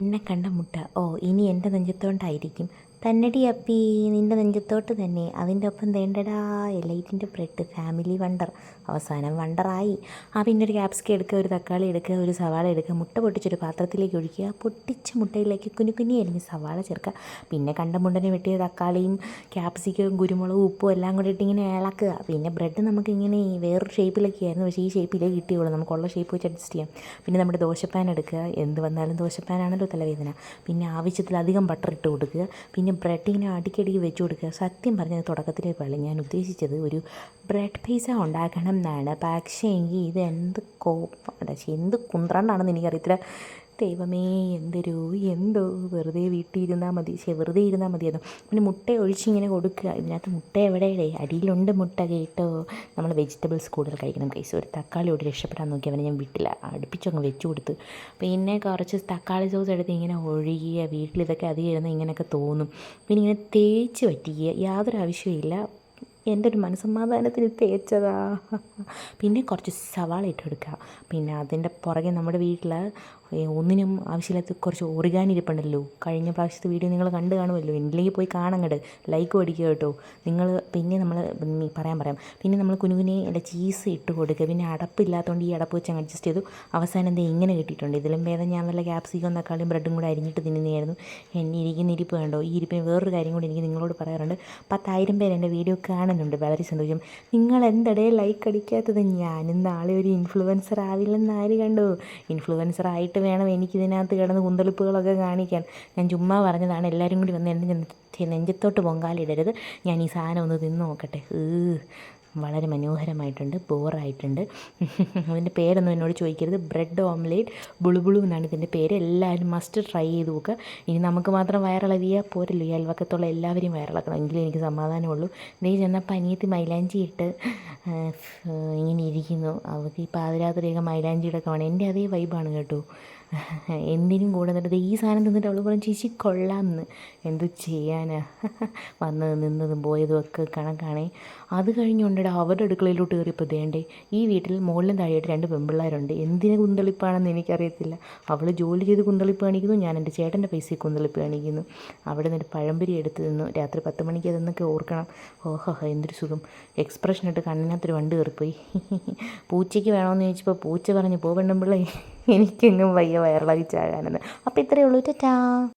എന്നെ കണ്ട മുട്ട. ഓ, ഇനി എൻ്റെ നെഞ്ചത്തോണ്ടായിരിക്കും. തന്നെടി അപ്പി, നിൻ്റെ നെഞ്ചത്തോട്ട് തന്നെ. അതിൻ്റെ ഒപ്പം തേണ്ടടാ എലൈറ്റിൻ്റെ ബ്രെഡ് ഫാമിലി വണ്ടർ. അവസാനം വണ്ടറായി. പിന്നെ ഒരു ക്യാപ്സിക്കം എടുക്കുക, ഒരു തക്കാളി എടുക്കുക, ഒരു സവാള എടുക്കുക, മുട്ട പൊട്ടിച്ചൊരു പാത്രത്തിലേക്ക് ഒഴിക്കുക, പൊട്ടിച്ച മുട്ടയിലേക്ക് കുഞ്ഞു അരിഞ്ഞ് സവാള ചേർക്കുക, പിന്നെ കണ്ടമുണ്ടനെ വെട്ടിയ തക്കാളിയും ക്യാപ്സിക്കവും കുരുമുളകും ഉപ്പും എല്ലാം കൂടി ഇട്ട് ഇങ്ങനെ ഇളക്കുക. പിന്നെ ബ്രെഡ് നമുക്കിങ്ങനെ വേറൊരു ഷേപ്പിലൊക്കെ ആയിരുന്നു, പക്ഷേ ഈ ഷേപ്പിലേ കിട്ടിയുള്ളൂ. നമുക്കുള്ള ഷേപ്പ് വെച്ച് അഡ്ജസ്റ്റ് ചെയ്യാം. പിന്നെ നമ്മുടെ ദോശപ്പാൻ എടുക്കുക, എന്ത് വന്നാലും ദോശപ്പാനാണല്ലോ തലവേദന. പിന്നെ ആവശ്യത്തിലധികം ബട്ടർ ഇട്ട് കൊടുക്കുക. പിന്നെ ബ്രെഡ് ഇങ്ങനെ അടിക്കടിക്ക് വെച്ച് കൊടുക്കുക. സത്യം പറഞ്ഞത് തുടക്കത്തിലേ പോലെ ഞാൻ ഉദ്ദേശിച്ചത് ഒരു ബ്രെഡ് പിസ്സ ഉണ്ടാക്കണം എന്നാണ്. പക്ഷേ എങ്കിൽ ഇത് എന്ത് കുന്ത്രണ്ടാണെന്ന് എനിക്കറിയത്തില്ല. ദൈവമേ, എന്തോ വെറുതെ വീട്ടിൽ ഇരുന്നാൽ മതി, വെറുതെ ഇരുന്നാൽ മതിയായിരുന്നു. പിന്നെ മുട്ട ഒഴിച്ചിങ്ങനെ കൊടുക്കുക. ഇതിനകത്ത് മുട്ട എവിടെയേ? അടിയിലുണ്ട് മുട്ട കേട്ടോ. നമ്മൾ വെജിറ്റബിൾസ് കൂടുതൽ കഴിക്കണം കേസ്. ഒരു തക്കാളിയോട് രക്ഷപ്പെടാൻ നോക്കി അവനെ ഞാൻ വിട്ടില്ല, അടുപ്പിച്ചങ്ങ് വെച്ച് കൊടുത്ത്. പിന്നെ കുറച്ച് തക്കാളി സോസ് എടുത്ത് ഇങ്ങനെ ഒഴുകിയ വീട്ടിലിതൊക്കെ അധികം ഇങ്ങനെയൊക്കെ തോന്നും. പിന്നെ ഇങ്ങനെ തേച്ച് പറ്റിക്കുക, യാതൊരു ആവശ്യമില്ല. എൻ്റെ ഒരു മനസ്സമാധാനത്തിന് തേച്ചതാ. പിന്നെ കുറച്ച് സവാള ഇട്ട് കൊടുക്കുക. പിന്നെ അതിൻ്റെ പുറകെ നമ്മുടെ വീട്ടിൽ ഒന്നിനും ആവശ്യമില്ലാത്ത കുറച്ച് ഓറിഗാനി ഇരിപ്പുണ്ടല്ലോ. കഴിഞ്ഞ പ്രാവശ്യത്തെ വീഡിയോ നിങ്ങൾ കണ്ടു കാണുമല്ലോ. ഇല്ലെങ്കിൽ പോയി കാണങ്ങട്, ലൈക്ക് അടിക്കുക കേട്ടോ നിങ്ങൾ. പിന്നെ നമ്മൾ പറയാം. പിന്നെ നമ്മൾ കുനുകുനെ എൻ്റെ ചീസ് ഇട്ട് കൊടുക്കുക. പിന്നെ അടപ്പില്ലാത്തതുകൊണ്ട് ഈ അടപ്പ് വെച്ച് അങ്ങ് അഡ്ജസ്റ്റ് ചെയ്തു. അവസാനം എന്താ ഇങ്ങനെ കിട്ടിയിട്ടുണ്ട്. ഇതിലും ഭേദം ഞാൻ വല്ല ക്യാപ്സിക്കവും തക്കാളിയും ബ്രെഡും കൂടെ അരിഞ്ഞിട്ട് തിന്നുന്നതായിരുന്നു. എന്നെ ഇരിക്കുന്ന ഇരിപ്പ് കണ്ടോ. ഈ ഇരിപ്പിന് വേറൊരു കാര്യം കൂടി എനിക്ക് നിങ്ങളോട് പറയാറുണ്ട്. 10,000 പേര് എൻ്റെ വീഡിയോ കാണുന്നുണ്ട്, വളരെ സന്തോഷം. നിങ്ങൾ എന്തടേ ലൈക്ക് അടിക്കാത്തത്? ഞാനും നാളെ ഒരു ഇൻഫ്ലുവൻസർ ആവില്ലെന്ന് ആര് കണ്ടു? ഇൻഫ്ലുവൻസർ ആയിട്ട് വേണം എനിക്കിതിനകത്ത് കിടന്ന് കുന്തളിപ്പുകളൊക്കെ കാണിക്കാൻ. ഞാൻ ചുമ്മാ പറഞ്ഞതാണ്. എല്ലാവരും കൂടി വന്ന് എൻ്റെ നെഞ്ചത്തോട്ട് പൊങ്കാലിടരുത്. ഞാൻ ഈ സാധനം ഒന്ന് തിന്ന് നോക്കട്ടെ. വളരെ മനോഹരമായിട്ടുണ്ട്, ബോറായിട്ടുണ്ട്. അതിൻ്റെ പേരൊന്നും എന്നോട് ചോദിക്കരുത്. ബ്രെഡ് ഓംലേറ്റ് ബുളുബുളു എന്നാണ് ഇതിൻ്റെ പേര്. എല്ലാവരും മസ്റ്റ് ട്രൈ ചെയ്ത് നോക്കുക. ഇനി നമുക്ക് മാത്രം വയറിളകിയാൽ പോരല്ലോ, ഈ അയൽവക്കത്തുള്ള എല്ലാവരും വയറിളക്കണം, എങ്കിലും എനിക്ക് സമാധാനമുള്ളൂ. നീ ചെന്നപ്പോൾ അനിയത്തി മൈലാഞ്ചി ഇട്ട് ഇങ്ങനെ ഇരിക്കുന്നു. അവൾക്ക് ഈ പാതിരാത്രിയൊക്കെ മൈലാഞ്ചിയുടെ കാണും. എൻ്റെ അതേ വൈബാണ് കേട്ടോ. എന്തിനും കൂടെ നിന്നിട്ട് ഈ സാധനം തിന്നിട്ട് അവൾ പറഞ്ഞു ചേച്ചി കൊള്ളാമെന്ന്. എന്തു ചെയ്യാനാ, വന്നത് നിന്നതും പോയതും ഒക്കെ കണക്കാണേ. അത് കഴിഞ്ഞുകൊണ്ടിട്ട് അവരുടെ അടുക്കളയിലോട്ട് കയറിയപ്പോൾ ദേണ്ടേ ഈ വീട്ടിൽ മുകളിലും താഴെയായിട്ട് 2 പെൺപിള്ളേരുണ്ട്. എന്തിന് കുന്തളിപ്പാണെന്ന് എനിക്കറിയത്തില്ല. അവൾ ജോലി ചെയ്ത് കുന്തളിപ്പ് കാണിക്കുന്നു, ഞാൻ എൻ്റെ ചേട്ടൻ്റെ പൈസയിൽ കുന്തളിപ്പ് കാണിക്കുന്നു. അവിടെ നിന്നൊരു പഴംപൊരി എടുത്ത് തിന്നു. രാത്രി 10 മണിക്ക് അതെന്നൊക്കെ ഓർക്കണം. ഓഹോ, എന്തൊരു സുഖം. എക്സ്പ്രഷൻ ഇട്ട് കണ്ണിനകത്തൊരു വണ്ട് കയറിപ്പോയി. പൂച്ചയ്ക്ക് വേണമെന്ന് ചോദിച്ചപ്പോൾ പൂച്ച പറഞ്ഞു പോ പെണ്ണുമ്പിള്ളേ, എനിക്കെങ്ങും വയ്യ വയറിളകി ചാകാനെന്ന്. അപ്പോൾ ഇത്രയേ ഉള്ളൂ. ടാ.